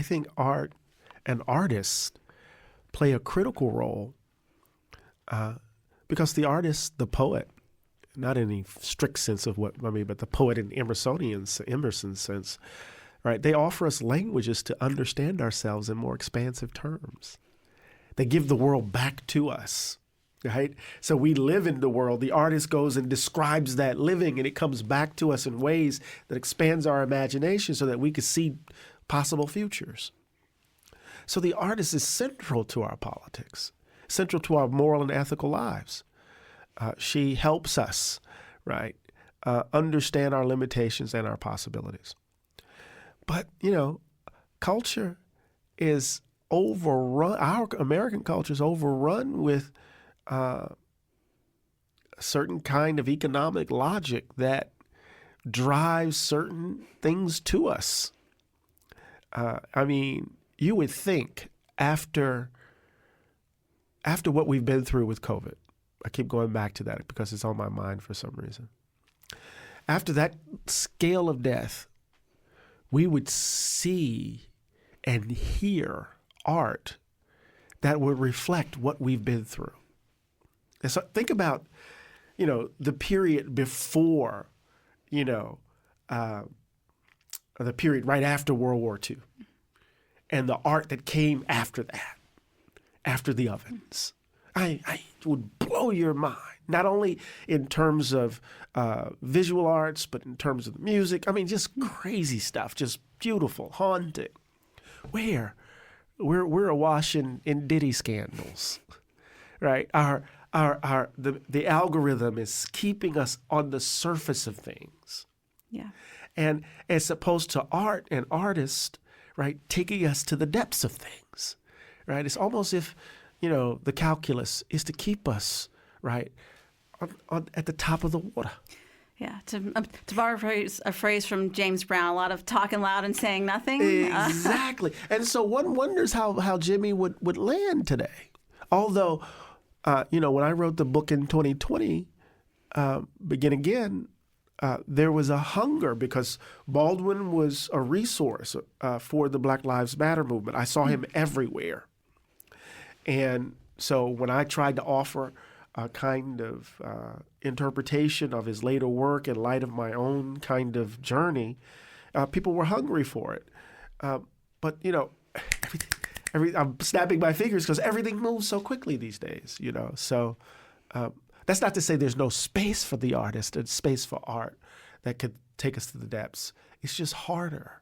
I think art and artists play a critical role because the artist, the poet, not in any strict sense of what I mean, but the poet in Emerson sense, right? They offer us languages to understand ourselves in more expansive terms. They give the world back to us, right? So we live in the world. The artist goes and describes that living, and it comes back to us in ways that expands our imagination so that we can see possible futures. So the artist is central to our politics, central to our moral and ethical lives. She helps us, right, understand our limitations and our possibilities. But, culture is overrun. Our American culture is overrun with a certain kind of economic logic that drives certain things to us. You would think after what we've been through with COVID, I keep going back to that because it's on my mind for some reason. After that scale of death, we would see and hear art that would reflect what we've been through. And so think about, the period before, the period right after World War II, and the art that came after that, after the ovens. I would blow your mind, not only in terms of visual arts, but in terms of the music. Just crazy stuff, just beautiful, haunting. We're awash in Diddy scandals, right? The algorithm is keeping us on the surface of things. Yeah. And as opposed to art and artists, right, taking us to the depths of things, right? It's almost if, the calculus is to keep us, right, at the top of the water. Yeah, to paraphrase a phrase from James Brown, a lot of talking loud and saying nothing. Exactly. And so one wonders how Jimmy would land today. Although, when I wrote the book in 2020, Begin Again, there was a hunger because Baldwin was a resource for the Black Lives Matter movement. I saw him everywhere. And so when I tried to offer a kind of interpretation of his later work in light of my own kind of journey, people were hungry for it. But, I'm snapping my fingers because everything moves so quickly these days, So that's not to say there's no space for the artist and space for art that could take us to the depths. It's just harder.